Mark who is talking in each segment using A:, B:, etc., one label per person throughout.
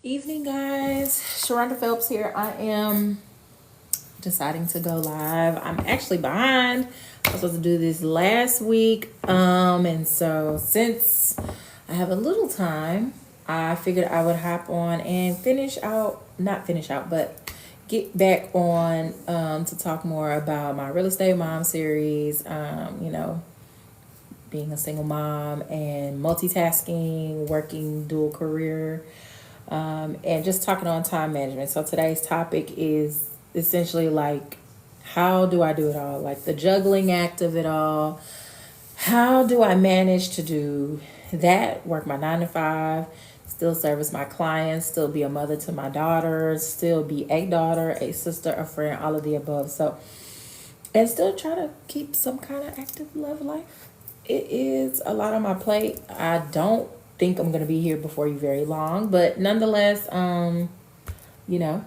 A: Evening, guys. Sherronda Phelps here. I am deciding to go live. I'm actually behind. I was supposed to do this last week. And so since I have a little time, I figured I would hop on and not finish out, but get back on to talk more about my real estate mom series, being a single mom and multitasking, working dual career, and just talking on time management. So today's topic is essentially like, how do I do it all? Like the juggling act of it all. How do I manage to do that, work my 9 to 5, still service my clients, still be a mother to my daughters, still be a daughter, a sister, a friend, all of the above. So, and still try to keep some kind of active love life. It is a lot on my plate. I don't think I'm going to be here before you very long, but nonetheless, you know,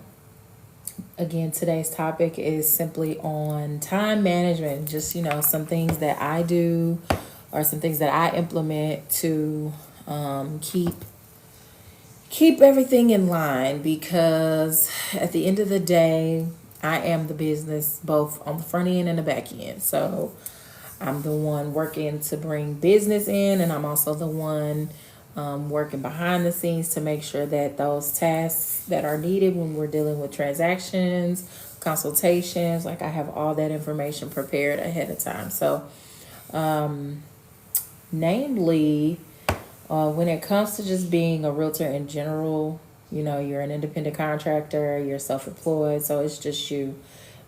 A: again, today's topic is simply on time management. Just, some things that I do or some things that I implement to keep everything in line, because at the end of the day, I am the business both on the front end and the back end. So I'm the one working to bring business in, and I'm also the one working behind the scenes to make sure that those tasks that are needed when we're dealing with transactions, consultations, like I have all that information prepared ahead of time. So, namely, when it comes to just being a realtor in general, you're an independent contractor, you're self-employed, so it's just you.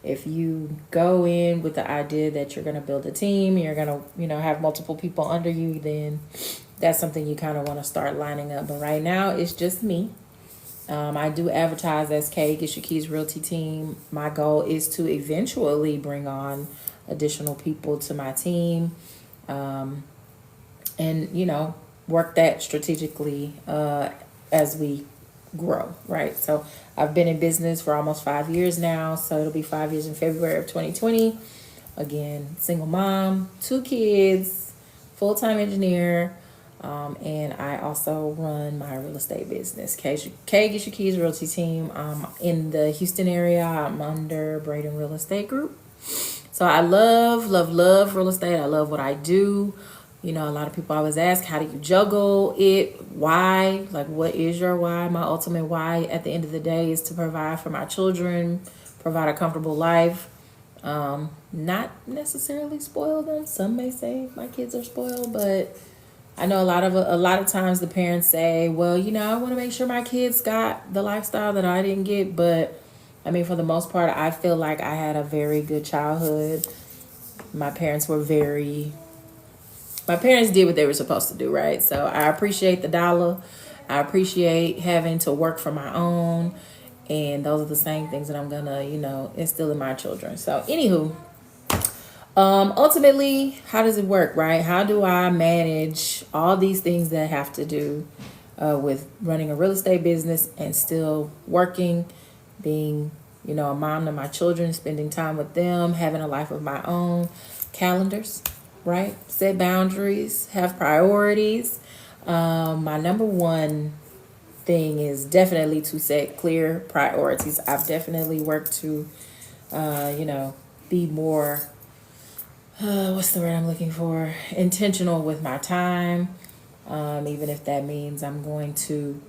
A: If you go in with the idea that you're going to build a team, you're going to, have multiple people under you, then that's something you kind of want to start lining up. But right now, it's just me. I do advertise as Get Your Keys Realty Team. My goal is to eventually bring on additional people to my team, and, work that strategically as we grow, right? So I've been in business for almost 5 years now, so it'll be 5 years in February of 2020. Again, single mom, 2 kids, full-time engineer, and I also run my real estate business, Get Your Keys Realty Team. In the Houston area, I'm under Braden Real Estate Group. So I love real estate. I love what I do. A lot of people always ask, how do you juggle it? Why? Like, what is your why? My ultimate why at the end of the day is to provide for my children, provide a comfortable life, not necessarily spoil them. Some may say my kids are spoiled, but I know a lot of times the parents say, well, I want to make sure my kids got the lifestyle that I didn't get. But I mean, for the most part, I feel like I had a very good childhood. My parents did what they were supposed to do, right? So I appreciate the dollar. I appreciate having to work for my own. And those are the same things that I'm going to, instill in my children. So anywho, ultimately, how does it work, right? How do I manage all these things that have to do with running a real estate business and still working, being, a mom to my children, spending time with them, having a life of my own, calendars, right? Set boundaries, have priorities. My number one thing is definitely to set clear priorities. I've definitely worked to, be more, what's the word I'm looking for? Intentional with my time. Even if that means I'm going to,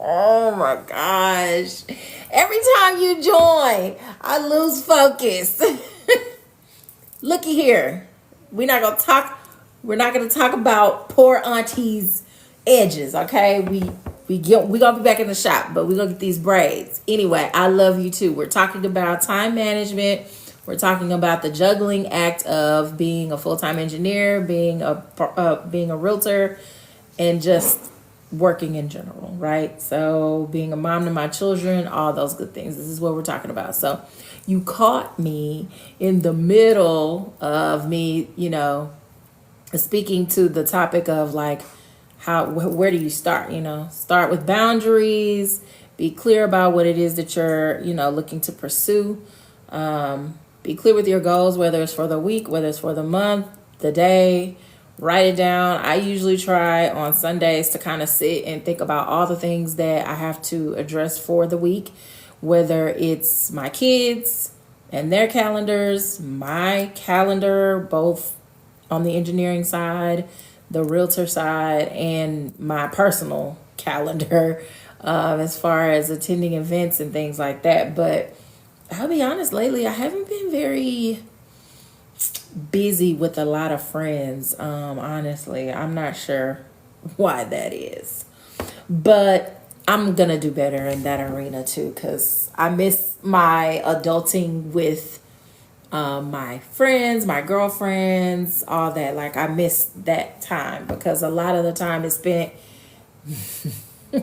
A: oh my gosh. Every time you join, I lose focus. Looky here. We're not gonna talk about poor auntie's edges, okay? We gonna be back in the shop, but we're gonna get these braids. Anyway, I love you too. We're talking about time management. We're talking about the juggling act of being a full-time engineer, being a realtor, and just working in general, right? So being a mom to my children, all those good things. This is what we're talking about. So you caught me in the middle of me, speaking to the topic of like, where do you start? Start with boundaries, be clear about what it is that you're, looking to pursue. Be clear with your goals, whether it's for the week, whether it's for the month, the day, write it down. I usually try on Sundays to kind of sit and think about all the things that I have to address for the week, whether it's my kids and their calendars, my calendar, both on the engineering side, the realtor side, and my personal calendar, as far as attending events and things like that. But I'll be honest, lately I haven't been very busy with a lot of friends. Honestly, I'm not sure why that is, but I'm gonna do better in that arena too, because I miss my adulting with my friends, my girlfriends, all that. Like, I miss that time because a lot of the time is spent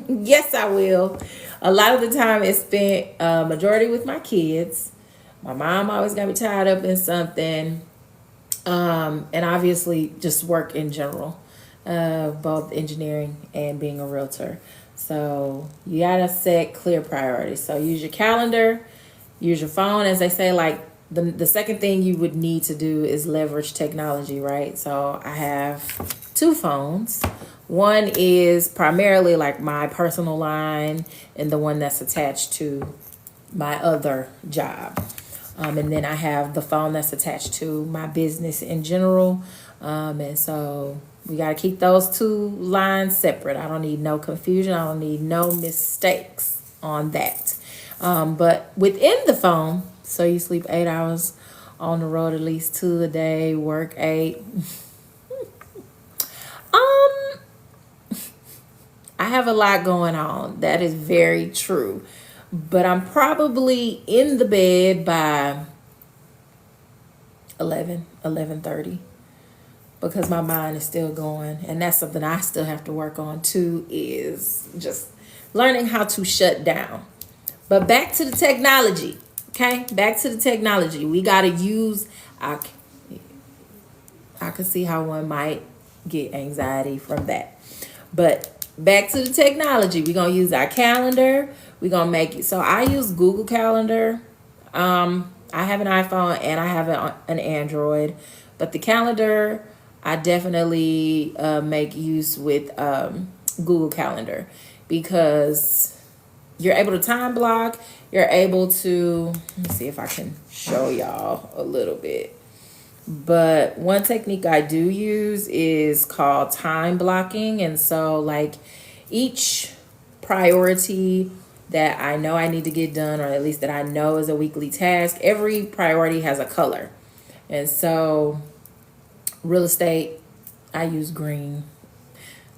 A: yes, I will. A lot of the time is spent majority with my kids. My mom always got me tied up in something. And obviously just work in general, both engineering and being a realtor. So you gotta set clear priorities. So use your calendar, use your phone. As they say, like the second thing you would need to do is leverage technology, right? So I have two phones. One is primarily like my personal line, and the one that's attached to my other job. And then I have the phone that's attached to my business in general. And so we got to keep those two lines separate. I don't need no confusion. I don't need no mistakes on that. But within the phone, so you sleep 8 hours on the road, at least 2 a day, work 8. I have a lot going on. That is very true. But I'm probably in the bed by 11:30, because my mind is still going. And that's something I still have to work on too, is just learning how to shut down. But back to the technology, okay? Back to the technology. We got to use, I can see how one might get anxiety from that. But back to the technology. We're going to use our calendar. We're going to make it. So I use Google Calendar. I have an iPhone and I have an Android. But the calendar, I definitely make use with Google Calendar, because you're able to time block. You're able to, let me see if I can show y'all a little bit. But one technique I do use is called time blocking. And so like each priority that I know I need to get done, or at least that I know is a weekly task, every priority has a color. And so real estate, I use green.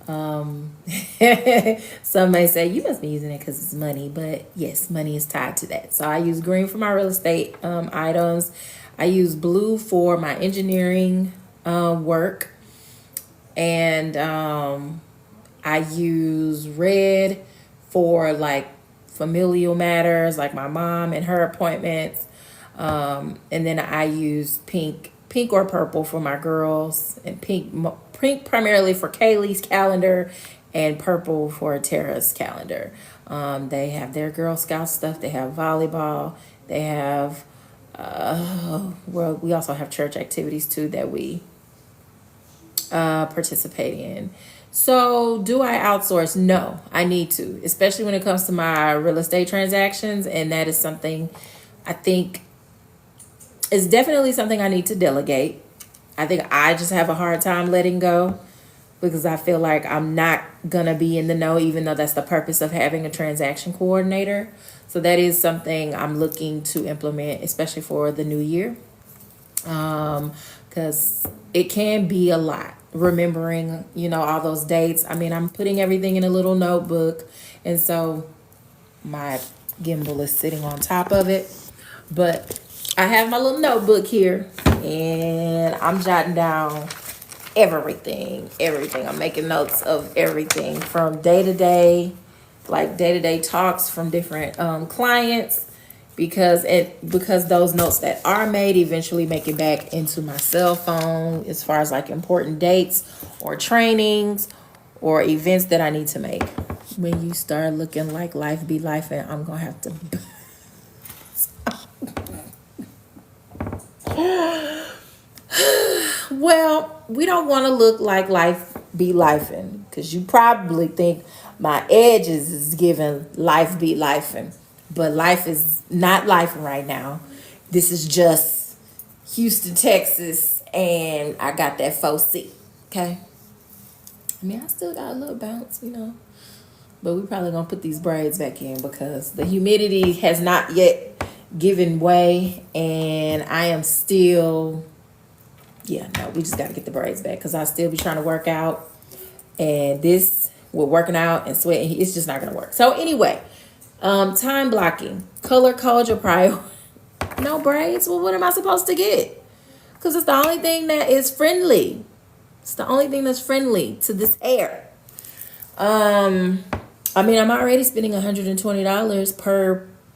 A: Some may say you must be using it because it's money, but yes, money is tied to that. So I use green for my real estate items. I use blue for my engineering work, and I use red for like familial matters, like my mom and her appointments, and then I use pink or purple for my girls, and pink primarily for Kaylee's calendar, and purple for Tara's calendar. They have their Girl Scout stuff. They have volleyball. They have well, we also have church activities too that we participate in. So do I outsource? No, I need to, especially when it comes to my real estate transactions. And that is something I think is definitely something I need to delegate. I think I just have a hard time letting go, because I feel like I'm not going to be in the know, even though that's the purpose of having a transaction coordinator. So that is something I'm looking to implement, especially for the new year, because it can be a lot. Remembering, all those dates. I mean, I'm putting everything in a little notebook, and so my gimbal is sitting on top of it. But I have my little notebook here, and I'm jotting down everything. I'm making notes of everything from day to day, like day-to-day talks from different clients, because those notes that are made eventually make it back into my cell phone, as far as like important dates or trainings or events that I need to make. When you start looking like life be life, and I'm gonna have to Well, we don't want to look like life be lifing, because you probably think my edges is giving life be lifing, but life is not life right now. This is just Houston, Texas, and I got that 4C. Okay. I mean, I still got a little bounce. But we probably gonna put these braids back in because the humidity has not yet given way, and I am still, yeah, no, we just gotta get the braids back because I still be trying to work out, and this with working out and sweating, it's just not gonna work. So anyway, time blocking, color code your priority. No braids. Well, what am I supposed to get? Because it's the only thing that is friendly. It's the only thing that's friendly to this hair. I mean, I'm already spending $120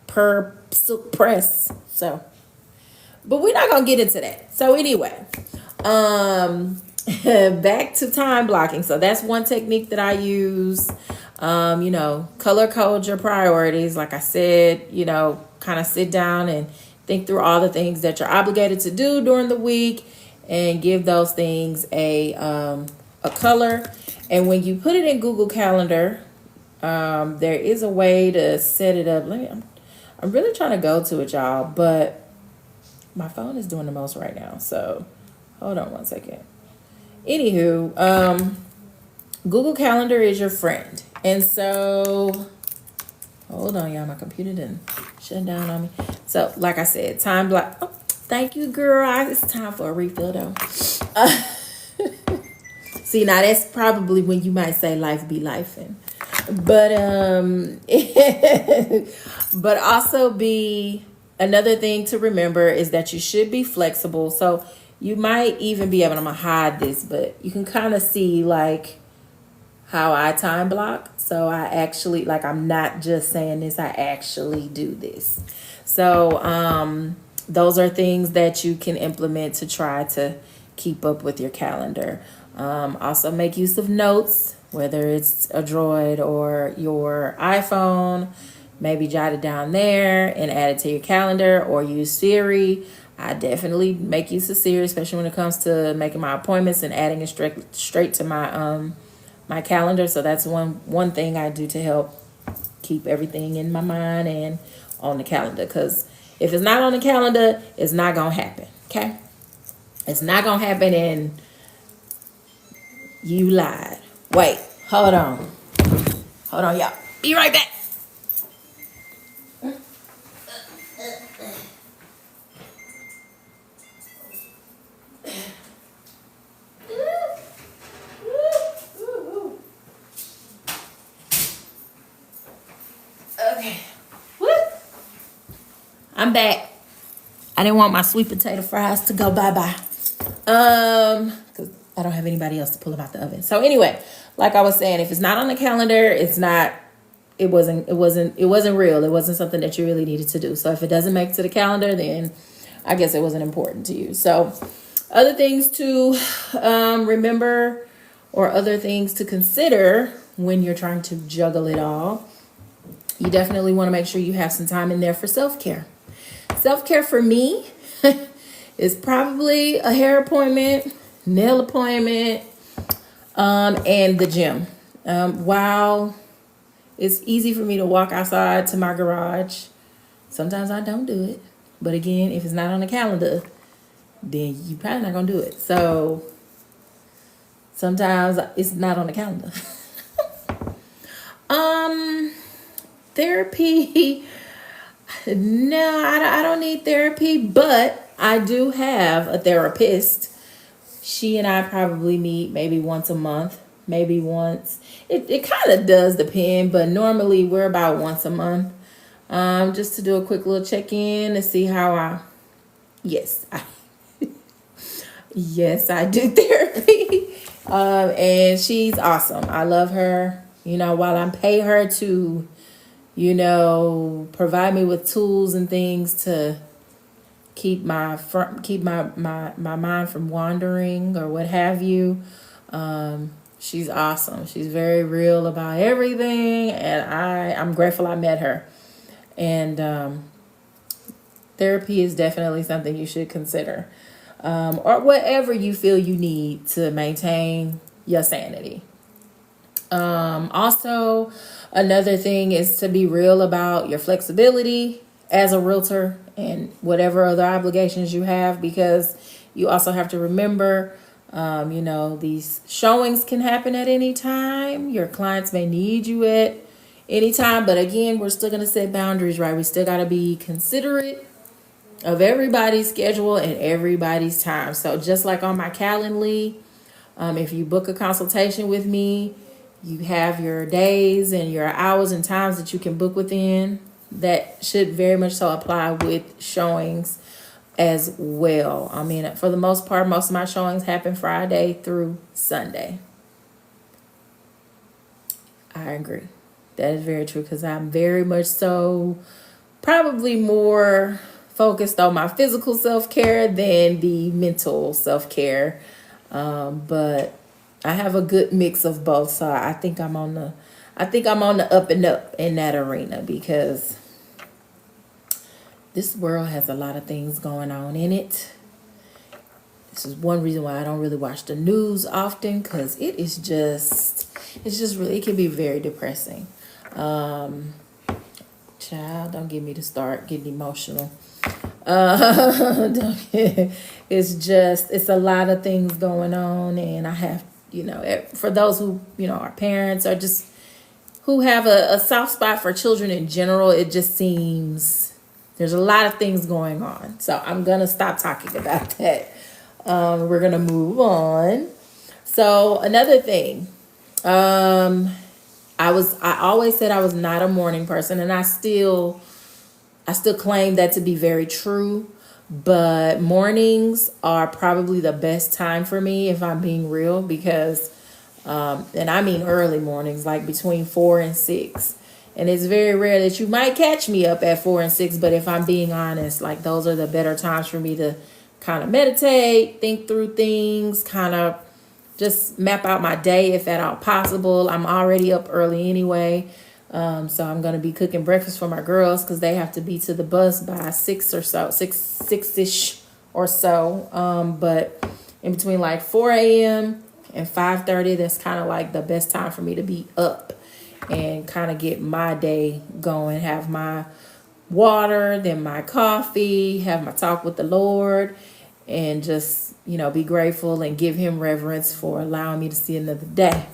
A: per silk press. So, but we're not gonna get into that. So anyway, back to time blocking. So that's one technique that I use. Color code your priorities. Like I said, kind of sit down and think through all the things that you're obligated to do during the week, and give those things a color. And when you put it in Google Calendar, there is a way to set it up. I'm really trying to go to it, y'all, but my phone is doing the most right now. So hold on one second. Anywho, Google Calendar is your friend. And so, hold on, y'all. My computer didn't shut down on me. So, like I said, time block. Oh, thank you, girl. It's time for a refill, though. See, now that's probably when you might say life be lifing. But but also another thing to remember is that you should be flexible. So you might even be able to hide this, but you can kind of see like how I time block. So I actually, I'm not just saying this, I actually do this. So those are things that you can implement to try to keep up with your calendar. Also make use of notes, whether it's a Droid or your iPhone. Maybe jot it down there and add it to your calendar, or use Siri. I definitely make use of Siri, especially when it comes to making my appointments and adding it straight to my calendar. So that's one thing I do to help keep everything in my mind and on the calendar. Because if it's not on the calendar, it's not gonna happen. Okay, it's not gonna happen, and you lied. Wait, hold on, y'all. Be right back. Okay. Woo. I'm back. I didn't want my sweet potato fries to go bye-bye. Because I don't have anybody else to pull them out the oven. So anyway, like I was saying, if it's not on the calendar, it wasn't real. It wasn't something that you really needed to do. So if it doesn't make it to the calendar, then I guess it wasn't important to you. So other things to remember, or other things to consider when you're trying to juggle it all. You definitely want to make sure you have some time in there for self-care. Self-care for me is probably a hair appointment, nail appointment, and the gym. While it's easy for me to walk outside to my garage, sometimes I don't do it. But again, if it's not on the calendar, then you're probably not going to do it. So sometimes it's not on the calendar. Therapy. No, I don't need therapy, but I do have a therapist. She and I probably meet maybe once a month, maybe once. It kind of does depend, but normally we're about once a month. Just to do a quick little check-in to see how yes, I do therapy. And she's awesome. I love her. While I pay her to, provide me with tools and things to keep my mind from wandering or what have you. She's awesome. She's very real about everything, and I'm grateful I met her. And therapy is definitely something you should consider. or whatever you feel you need to maintain your sanity. Also, another thing is to be real about your flexibility as a realtor and whatever other obligations you have, because you also have to remember, these showings can happen at any time. Your clients may need you at any time, but again, we're still going to set boundaries, right? We still got to be considerate of everybody's schedule and everybody's time. So just like on my Calendly, if you book a consultation with me, you have your days and your hours and times that you can book within. That should very much so apply with showings as well. I mean, for the most part, most of my showings happen Friday through Sunday. I agree. That is very true, because I'm very much so probably more focused on my physical self-care than the mental self-care. But I have a good mix of both. So I think I'm on the up and up in that arena, because this world has a lot of things going on in it. This is one reason why I don't really watch the news often, because it's just really, it can be very depressing. Child, don't get me to start getting emotional. It's a lot of things going on, and I have, for those who, are parents or just who have a soft spot for children in general, it just seems there's a lot of things going on. So I'm going to stop talking about that. We're going to move on. So another thing, I always said I was not a morning person, and I still claim that to be very true. But mornings are probably the best time for me, if I'm being real, because, and I mean early mornings, like between 4 and 6. And it's very rare that you might catch me up at 4 and 6. But if I'm being honest, like, those are the better times for me to kind of meditate, think through things, kind of just map out my day if at all possible. I'm already up early anyway. So I'm going to be cooking breakfast for my girls, because they have to be to the bus by 6 or so, 6-ish or so. But in between like 4 a.m. and 5:30, that's kind of like the best time for me to be up and kind of get my day going, have my water, then my coffee, have my talk with the Lord, and just, be grateful and give him reverence for allowing me to see another day.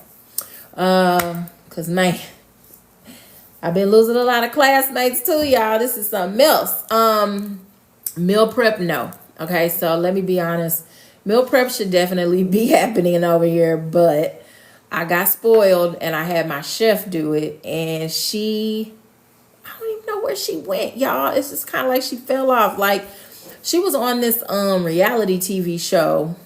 A: Because, man, I've been losing a lot of classmates too, y'all. This is something else. Meal prep, no. Okay, so let me be honest. Meal prep should definitely be happening over here, but I got spoiled and I had my chef do it, and I don't even know where she went, y'all. It's just kind of like she fell off. Like, she was on this reality TV show.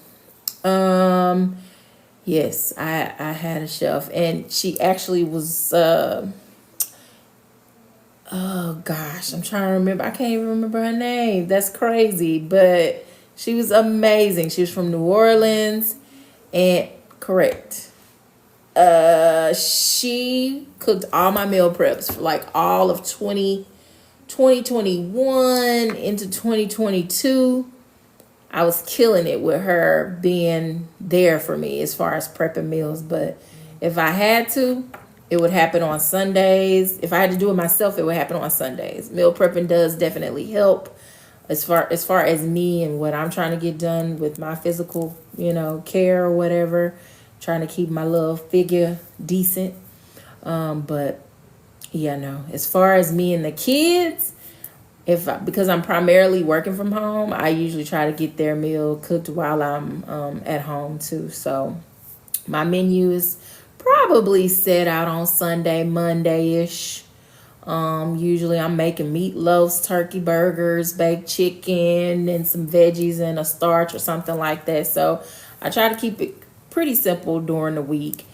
A: Yes, I had a chef, and she actually was oh gosh, I'm trying to remember. I can't even remember her name. That's crazy, but she was amazing. She was from New Orleans, and correct. She cooked all my meal preps for like all of 2021 into 2022. I was killing it with her being there for me as far as prepping meals. But if I had to, it would happen on Sundays. If I had to do it myself, it would happen on Sundays. Meal prepping does definitely help as far as me and what I'm trying to get done with my physical, care or whatever. Trying to keep my little figure decent. But yeah, no. As far as me and the kids, because I'm primarily working from home, I usually try to get their meal cooked while I'm at home too. So my menu is probably set out on Sunday, Monday-ish. Usually I'm making meatloaves, turkey burgers, baked chicken, and some veggies and a starch or something like that. So I try to keep it pretty simple during the week.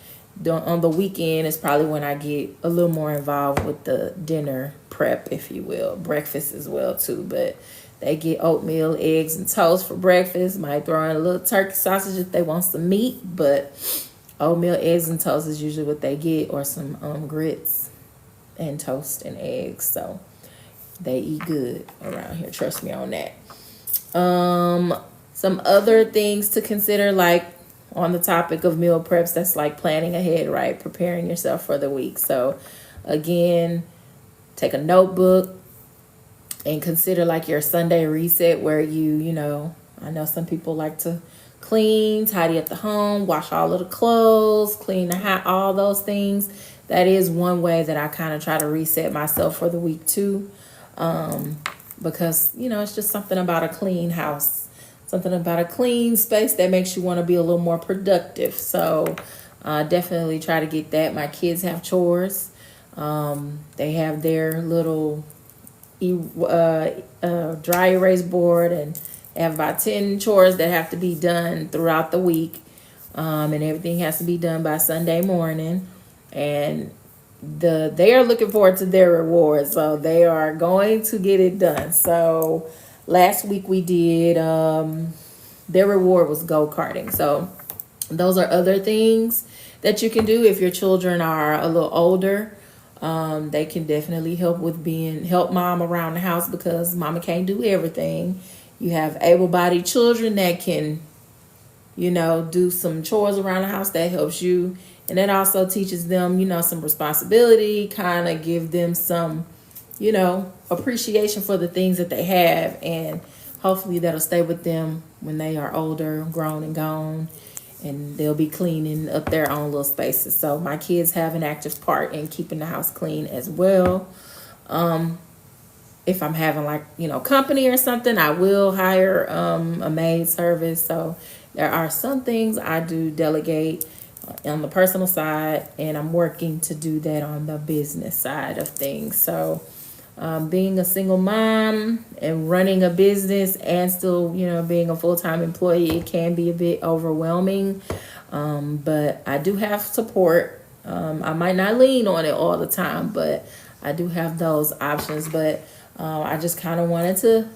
A: On the weekend is probably when I get a little more involved with the dinner prep, if you will. Breakfast as well too, but they get oatmeal, eggs, and toast for breakfast. Might throw in a little turkey sausage if they want some meat, but oatmeal, eggs, and toast is usually what they get, or some grits and toast and eggs. So they eat good around here. Trust me on that. Some other things to consider, like on the topic of meal preps, that's like planning ahead, right? Preparing yourself for the week. So again, take a notebook and consider like your Sunday reset where I know some people like to clean, tidy up the home, wash all of the clothes, clean the house, all those things. That is one way that I kind of try to reset myself for the week too. Because, it's just something about a clean house, something about a clean space that makes you want to be a little more productive. So definitely try to get that. My kids have chores. They have their little dry erase board, and they have about 10 chores that have to be done throughout the week. And everything has to be done by Sunday morning. And they are looking forward to their reward, so they are going to get it done. So last week we did their reward was go-karting. So those are other things that you can do if your children are a little older. They can definitely help mom around the house, because mama can't do everything. You have able-bodied children that can do some chores around the house. That helps you. And that also teaches them, some responsibility, kind of give them some, appreciation for the things that they have. And hopefully that'll stay with them when they are older, grown and gone, and they'll be cleaning up their own little spaces. So my kids have an active part in keeping the house clean as well. If I'm having company or something, I will hire a maid service. So there are some things I do delegate on the personal side, and I'm working to do that on the business side of things. So being a single mom and running a business and still, being a full-time employee, it can be a bit overwhelming. But I do have support. I might not lean on it all the time, but I do have those options. But I just kind of wanted to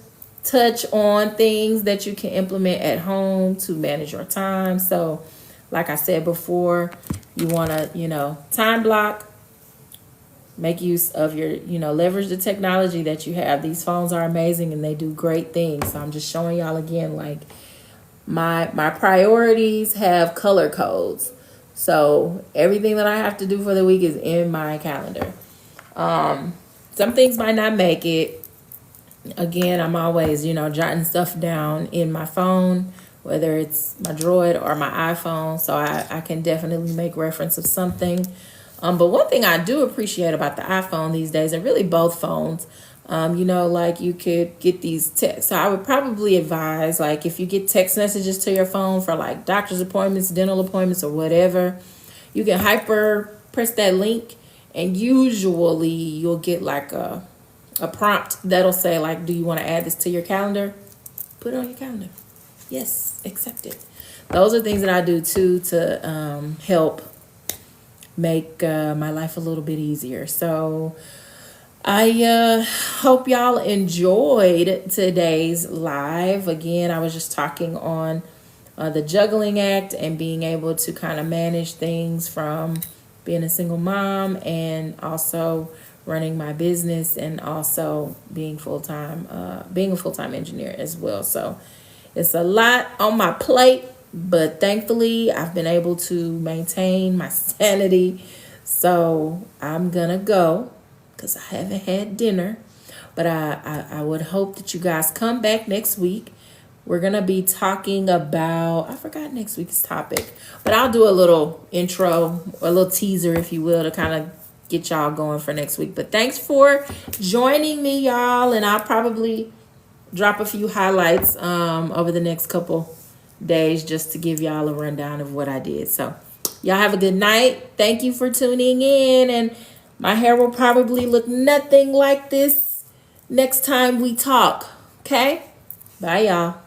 A: touch on things that you can implement at home to manage your time. So like I said before, you want to, time block, make use of your, leverage the technology that you have. These phones are amazing and they do great things. So I'm just showing y'all again, like my priorities have color codes. So everything that I have to do for the week is in my calendar. Some things might not make it. Again, I'm always, jotting stuff down in my phone, whether it's my Droid or my iPhone, so I can definitely make reference of something. But one thing I do appreciate about the iPhone these days, and really both phones, like you could get these texts. So I would probably advise, like if you get text messages to your phone for like doctor's appointments, dental appointments, or whatever, you can press that link, and usually you'll get like a prompt that'll say like, do you want to add this to your calendar? Put it on your calendar. Yes, accept it. Those are things that I do too to help make my life a little bit easier. So I hope y'all enjoyed today's live. Again, I was just talking on the Juggling Act and being able to kind of manage things from being a single mom and also running my business, and also being a full-time engineer as well. So it's a lot on my plate, but thankfully I've been able to maintain my sanity. So I'm gonna go because I haven't had dinner, but I would hope that you guys come back next week. We're gonna be talking about, I forgot next week's topic, but I'll do a little intro, a little teaser, if you will, to kind of get y'all going for next week. But thanks for joining me, y'all, and I'll probably drop a few highlights over the next couple days just to give y'all a rundown of what I did. So y'all have a good night. Thank you for tuning in, and my hair will probably look nothing like this next time we talk. Okay? Bye, y'all.